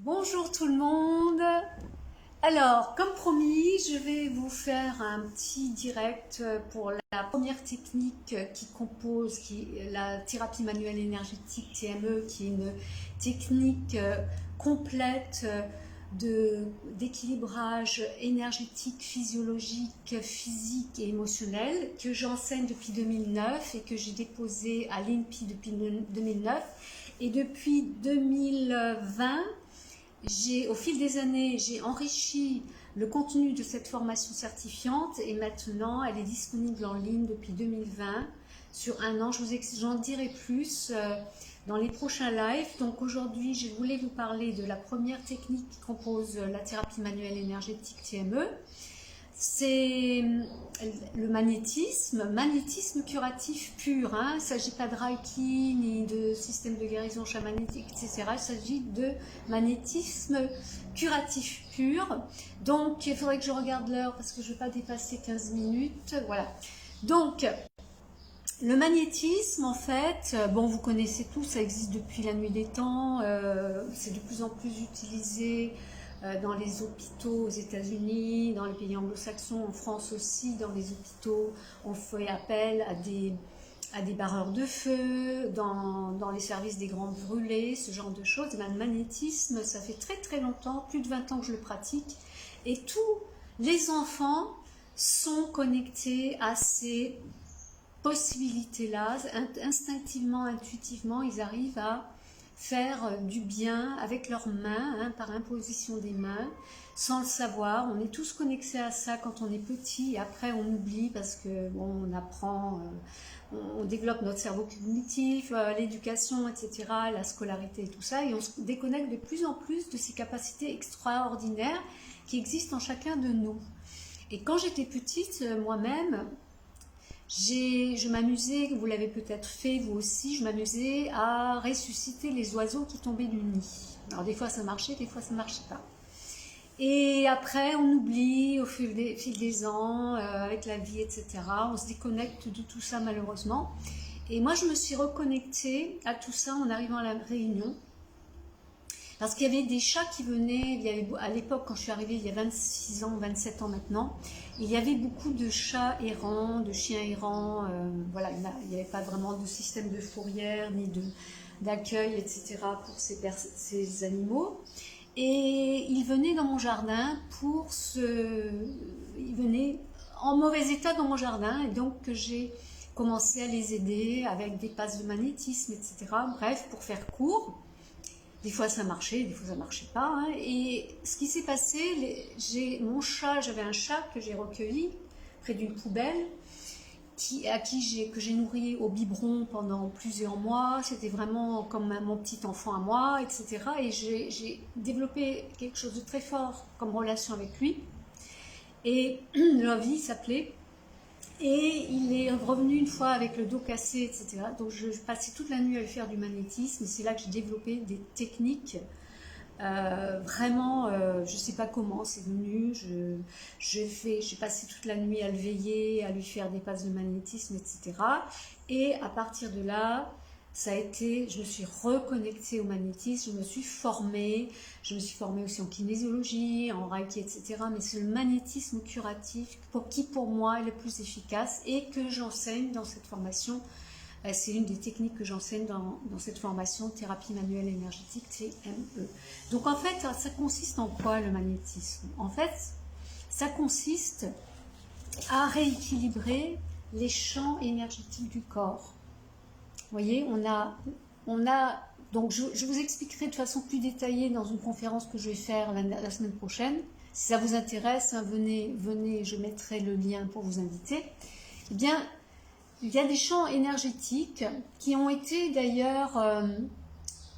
Bonjour tout le monde. Alors, comme promis, je vais vous faire un petit direct pour la première technique qui est la thérapie manuelle énergétique TME, qui est une technique complète d'équilibrage énergétique, physiologique, physique et émotionnel que j'enseigne depuis 2009 et que j'ai déposé à l'INPI depuis 2009. Et depuis 2020, au fil des années, j'ai enrichi le contenu de cette formation certifiante et maintenant elle est disponible en ligne depuis 2020 sur un an. J'en dirai plus dans les prochains lives. Donc aujourd'hui, je voulais vous parler de la première technique qui compose la thérapie manuelle énergétique TME. C'est le magnétisme curatif pur. Il ne s'agit pas de Reiki ni de système de guérison chamanique, etc. Il s'agit de magnétisme curatif pur. Donc, il faudrait que je regarde l'heure parce que je ne vais pas dépasser 15 minutes. Voilà. Donc, le magnétisme, en fait, bon, vous connaissez tous, ça existe depuis la nuit des temps. C'est de plus en plus utilisé dans les hôpitaux aux États-Unis, dans les pays anglo-saxons, en France aussi, dans les hôpitaux, on fait appel à des barreurs de feu, dans les services des grands brûlés, ce genre de choses. Le magnétisme, ça fait très très longtemps, plus de 20 ans que je le pratique, et tous les enfants sont connectés à ces possibilités-là, instinctivement, intuitivement, ils arrivent à faire du bien avec leurs mains, par imposition des mains, sans le savoir. On est tous connectés à ça quand on est petit, et après on oublie parce que bon, on apprend, on développe notre cerveau cognitif, l'éducation, etc., la scolarité et tout ça, et on se déconnecte de plus en plus de ces capacités extraordinaires qui existent en chacun de nous. Et quand j'étais petite, moi-même, je m'amusais, vous l'avez peut-être fait vous aussi, je m'amusais à ressusciter les oiseaux qui tombaient du nid. Alors des fois ça marchait, des fois ça ne marchait pas. Et après on oublie au fil des ans, avec la vie, etc. On se déconnecte de tout ça malheureusement. Et moi je me suis reconnectée à tout ça en arrivant à la Réunion. Parce qu'il y avait des chats qui venaient, à l'époque quand je suis arrivée, il y a 26 ans, 27 ans maintenant, il y avait beaucoup de chats errants, de chiens errants, voilà, il n'y avait pas vraiment de système de fourrière, ni d'accueil, etc. pour ces animaux. Et ils venaient dans mon jardin ils venaient en mauvais état dans mon jardin, et donc j'ai commencé à les aider avec des passes de magnétisme, etc. Bref, pour faire court. Des fois ça marchait, des fois ça marchait pas. Et ce qui s'est passé, j'avais un chat que j'ai recueilli près d'une poubelle, que j'ai nourri au biberon pendant plusieurs mois. C'était vraiment comme mon petit enfant à moi, etc. Et j'ai développé quelque chose de très fort comme relation avec lui. Et Lovey s'appelait. Et il est revenu une fois avec le dos cassé, etc. Donc je passais toute la nuit à lui faire du magnétisme. Et c'est là que j'ai développé des techniques. Vraiment, je ne sais pas comment c'est venu. J'ai passé toute la nuit à le veiller, à lui faire des passes de magnétisme, etc. Et à partir de là, je me suis reconnectée au magnétisme, je me suis formée aussi en kinésiologie, en reiki, etc. Mais c'est le magnétisme curatif qui pour moi est le plus efficace et que j'enseigne dans cette formation. C'est une des techniques que j'enseigne dans cette formation thérapie manuelle énergétique TME. Donc en fait, ça consiste en quoi le magnétisme? En fait, ça consiste à rééquilibrer les champs énergétiques du corps. Vous voyez, donc je vous expliquerai de façon plus détaillée dans une conférence que je vais faire la semaine prochaine. Si ça vous intéresse, venez, je mettrai le lien pour vous inviter. Eh bien, il y a des champs énergétiques qui ont été d'ailleurs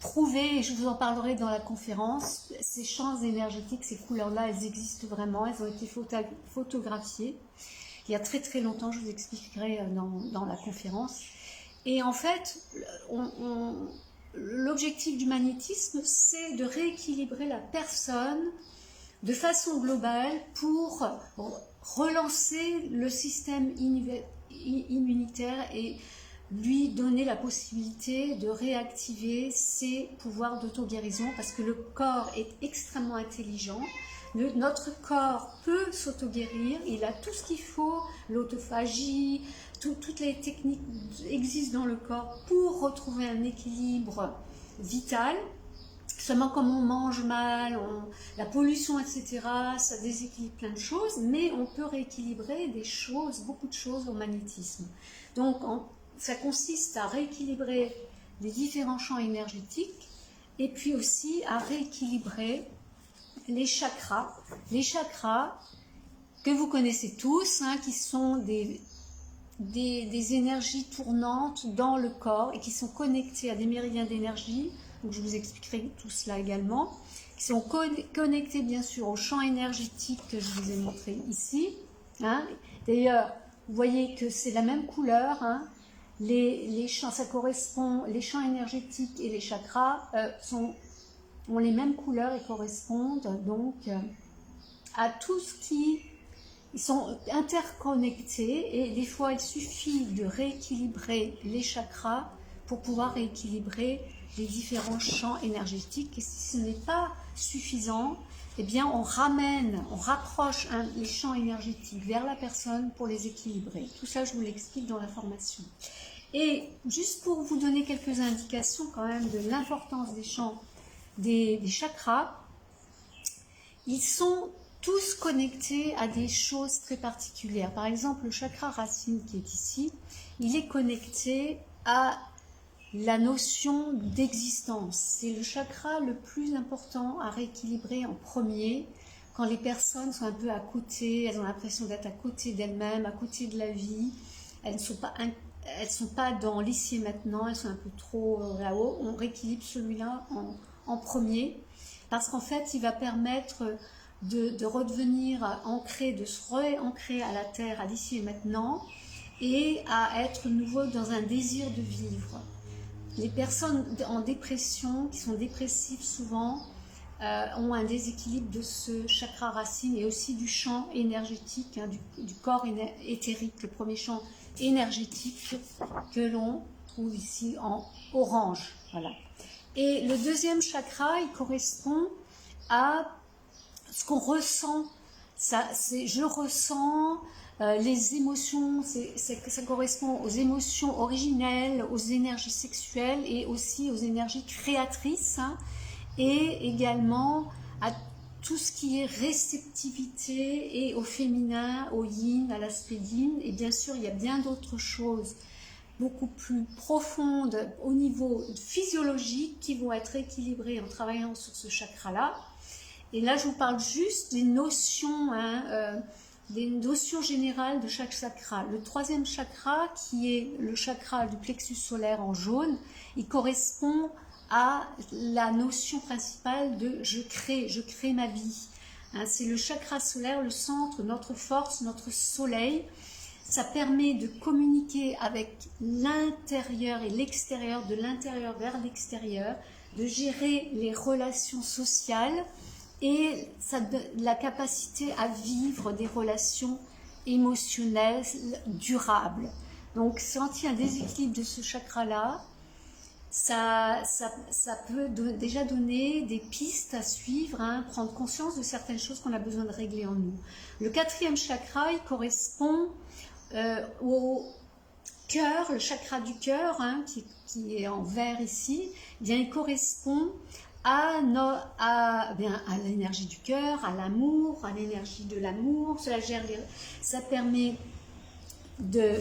prouvés, et je vous en parlerai dans la conférence. Ces champs énergétiques, ces couleurs-là, elles existent vraiment, elles ont été photographiées. Il y a très très longtemps, je vous expliquerai dans la conférence. Et en fait, l'objectif du magnétisme, c'est de rééquilibrer la personne de façon globale pour relancer le système immunitaire et lui donner la possibilité de réactiver ses pouvoirs d'auto-guérison parce que le corps est extrêmement intelligent. Notre corps peut s'auto-guérir, il a tout ce qu'il faut, l'autophagie, toutes les techniques existent dans le corps pour retrouver un équilibre vital. Seulement comme on mange mal, la pollution, etc., ça déséquilibre plein de choses, mais on peut rééquilibrer des choses, beaucoup de choses au magnétisme. Donc ça consiste à rééquilibrer les différents champs énergétiques et puis aussi à rééquilibrer les chakras. Les chakras que vous connaissez tous, qui sont des énergies tournantes dans le corps et qui sont connectées à des méridiens d'énergie. Donc je vous expliquerai tout cela également, qui sont connectés bien sûr au champ énergétique que je vous ai montré ici. D'ailleurs, vous voyez que c'est la même couleur. Les champs, ça correspond, les champs énergétiques et les chakras ont les mêmes couleurs et correspondent donc à tout ce qui... Ils sont interconnectés et des fois il suffit de rééquilibrer les chakras pour pouvoir rééquilibrer les différents champs énergétiques. Et si ce n'est pas suffisant, eh bien on rapproche les champs énergétiques vers la personne pour les équilibrer. Tout ça, je vous l'explique dans la formation. Et juste pour vous donner quelques indications quand même de l'importance des champs, des chakras, ils sont tous connectés à des choses très particulières. Par exemple, le chakra racine qui est ici, il est connecté à la notion d'existence. C'est le chakra le plus important à rééquilibrer en premier quand les personnes sont un peu à côté, elles ont l'impression d'être à côté d'elles-mêmes, à côté de la vie, elles ne sont pas dans l'ici et maintenant, elles sont un peu trop là-haut. On rééquilibre celui-là en premier parce qu'en fait, il va permettre de redevenir ancré, de se réancrer à la terre, à l'ici et maintenant, et à être nouveau dans un désir de vivre. Les personnes en dépression, qui sont dépressives souvent, ont un déséquilibre de ce chakra racine et aussi du champ énergétique, du corps éthérique, le premier champ énergétique que l'on trouve ici en orange. Voilà. Et le deuxième chakra, il correspond à ce qu'on ressent. Je ressens les émotions, ça correspond aux émotions originelles, aux énergies sexuelles et aussi aux énergies créatrices, et également à tout ce qui est réceptivité et au féminin, au yin, à l'aspect yin. Et bien sûr, il y a bien d'autres choses beaucoup plus profondes au niveau physiologique qui vont être équilibrées en travaillant sur ce chakra-là. Et là, je vous parle juste des notions, des notions générales de chaque chakra. Le troisième chakra, qui est le chakra du plexus solaire en jaune, il correspond à la notion principale de je crée ma vie. C'est le chakra solaire, le centre, notre force, notre soleil. Ça permet de communiquer avec l'intérieur et l'extérieur, de l'intérieur vers l'extérieur, de gérer les relations sociales, et la capacité à vivre des relations émotionnelles durables. Donc, quand il y a un déséquilibre de ce chakra-là, ça peut déjà donner des pistes à suivre, prendre conscience de certaines choses qu'on a besoin de régler en nous. Le quatrième chakra, il correspond au cœur, le chakra du cœur, qui est en vert ici. Eh bien, il correspond à l'énergie du cœur, à l'amour, à l'énergie de l'amour. Ça permet de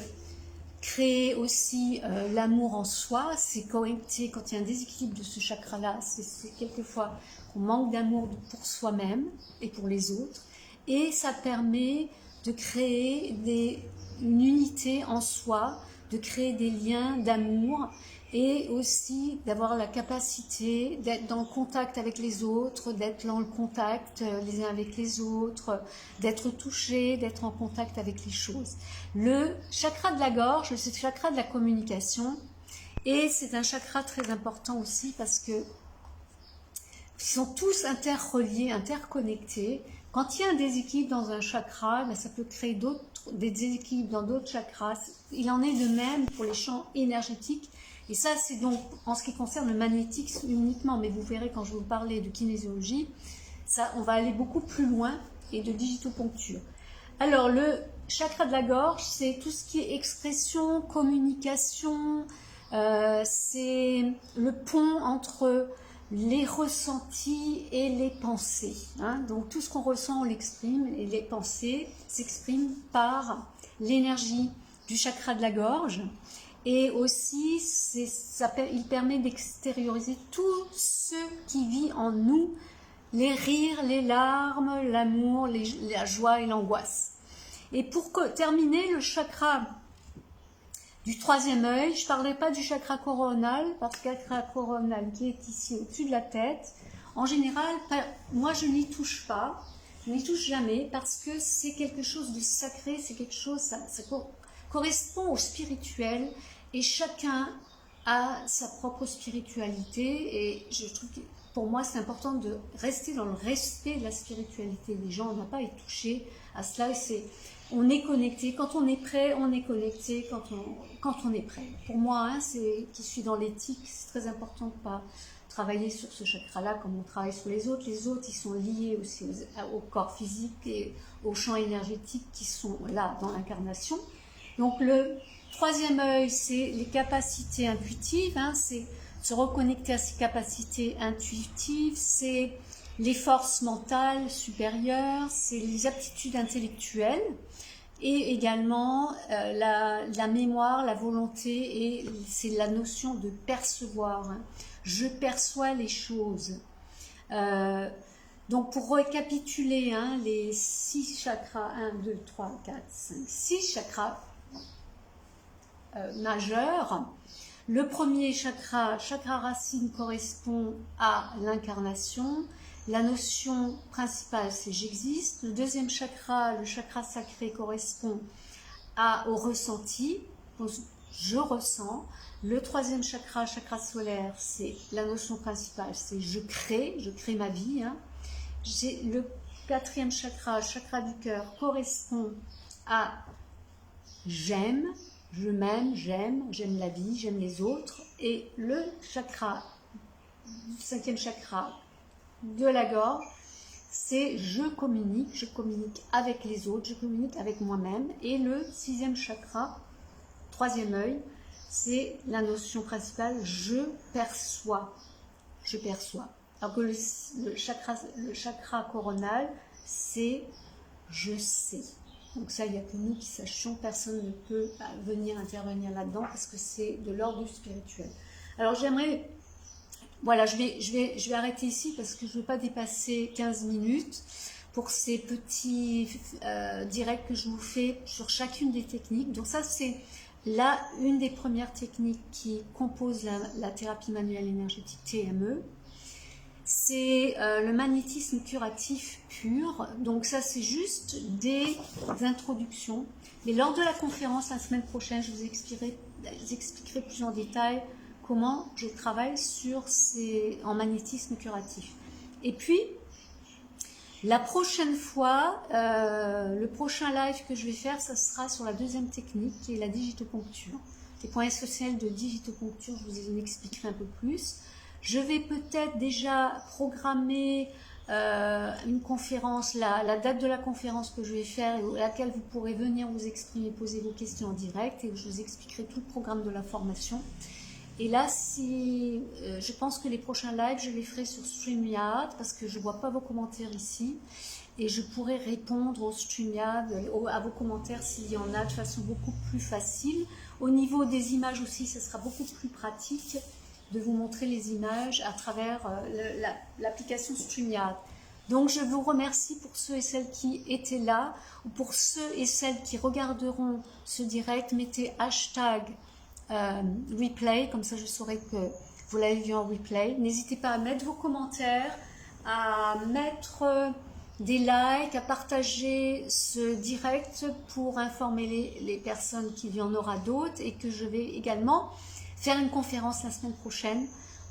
créer aussi l'amour en soi. C'est connecté quand il y a un déséquilibre de ce chakra-là. C'est quelquefois qu'on manque d'amour pour soi-même et pour les autres. Et ça permet de créer une unité en soi, de créer des liens d'amour, et aussi d'avoir la capacité d'être dans le contact avec les autres, d'être dans le contact les uns avec les autres, d'être touché, d'être en contact avec les choses. Le chakra de la gorge, c'est le chakra de la communication, et c'est un chakra très important aussi parce que ils sont tous interreliés, interconnectés, Quand il y a un déséquilibre dans un chakra, ben, ça peut créer des déséquilibres dans d'autres chakras. Il en est de même pour les champs énergétiques. Et ça, c'est donc en ce qui concerne le magnétisme uniquement. Mais vous verrez quand je vais vous parler de kinésiologie, ça, on va aller beaucoup plus loin et de digitoponcture. Alors, le chakra de la gorge, c'est tout ce qui est expression, communication, c'est le pont entre les ressentis et les pensées. Hein. Donc, tout ce qu'on ressent, on l'exprime, et les pensées s'expriment par l'énergie du chakra de la gorge. Et aussi, il permet d'extérioriser tout ce qui vit en nous, les rires, les larmes, l'amour, la joie et l'angoisse. Et pour terminer, le chakra du troisième œil, je ne parlerai pas du chakra coronal, parce que le chakra coronal qui est ici au-dessus de la tête, en général, moi je n'y touche pas, je n'y touche jamais, parce que c'est quelque chose de sacré, c'est quelque chose, ça correspond au spirituel, et chacun a sa propre spiritualité, et je trouve que pour moi, c'est important de rester dans le respect de la spiritualité des gens. On n'a pas à y toucher à cela. On est connecté. Quand on est prêt, on est connecté quand on est prêt. Pour moi, hein, qui suis dans l'éthique, c'est très important de ne pas travailler sur ce chakra-là comme on travaille sur les autres. Les autres, ils sont liés aussi au corps physique et aux champs énergétiques qui sont là dans l'incarnation. Donc, le troisième œil, c'est les capacités intuitives. Hein, c'est se reconnecter à ses capacités intuitives, c'est les forces mentales supérieures, c'est les aptitudes intellectuelles et également la mémoire, la volonté et c'est la notion de percevoir. Hein. Je perçois les choses. Donc pour récapituler hein, les 6 chakras, 1, 2, 3, 4, 5, 6 chakras majeurs. Le premier chakra, chakra racine, correspond à l'incarnation. La notion principale, c'est j'existe. Le deuxième chakra, le chakra sacré, correspond au ressenti. Je ressens. Le troisième chakra, chakra solaire, c'est la notion principale, c'est je crée ma vie. Hein. Le quatrième chakra, chakra du cœur, correspond à j'aime. Je m'aime, j'aime la vie, j'aime les autres. Et le cinquième chakra de la gorge, c'est je communique avec les autres, je communique avec moi-même. Et le sixième chakra, troisième œil, c'est la notion principale, je perçois. Alors que le chakra coronal, c'est je sais. Donc ça, il n'y a que nous qui sachions, personne ne peut venir intervenir là-dedans parce que c'est de l'ordre du spirituel. Alors j'aimerais, voilà, je vais arrêter ici parce que je ne veux pas dépasser 15 minutes pour ces petits directs que je vous fais sur chacune des techniques. Donc ça, c'est là une des premières techniques qui compose la thérapie manuelle énergétique TME. C'est le magnétisme curatif pur. Donc ça, c'est juste des introductions. Mais lors de la conférence la semaine prochaine, je vous expliquerai plus en détail comment je travaille en magnétisme curatif. Et puis, la prochaine fois, le prochain live que je vais faire, ça sera sur la deuxième technique, qui est la digitoponcture. Les points essentiels de digitoponcture, je vous en expliquerai un peu plus. Je vais peut-être déjà programmer une conférence, la date de la conférence que je vais faire et à laquelle vous pourrez venir vous exprimer, poser vos questions en direct et je vous expliquerai tout le programme de la formation. Et là, je pense que les prochains lives, je les ferai sur StreamYard parce que je ne vois pas vos commentaires ici et je pourrai répondre au StreamYard, à vos commentaires s'il y en a de façon beaucoup plus facile. Au niveau des images aussi, ce sera beaucoup plus pratique de vous montrer les images à travers l'application StreamYard. Donc je vous remercie pour ceux et celles qui étaient là, ou pour ceux et celles qui regarderont ce direct, mettez hashtag replay, comme ça je saurai que vous l'avez vu en replay. N'hésitez pas à mettre vos commentaires, à mettre des likes, à partager ce direct pour informer les personnes qu'il y en aura d'autres et que je vais également faire une conférence la semaine prochaine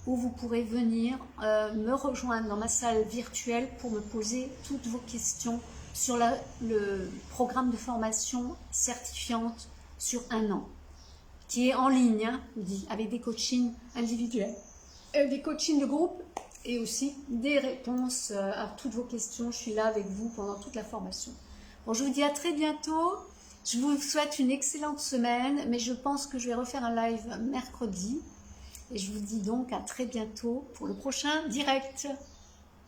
où vous pourrez venir me rejoindre dans ma salle virtuelle pour me poser toutes vos questions sur le programme de formation certifiante sur 1 an, qui est en ligne, hein, avec des coachings individuels, des coachings de groupe et aussi des réponses à toutes vos questions. Je suis là avec vous pendant toute la formation. Bon, je vous dis à très bientôt. Je vous souhaite une excellente semaine, mais je pense que je vais refaire un live mercredi. Et je vous dis donc à très bientôt pour le prochain direct.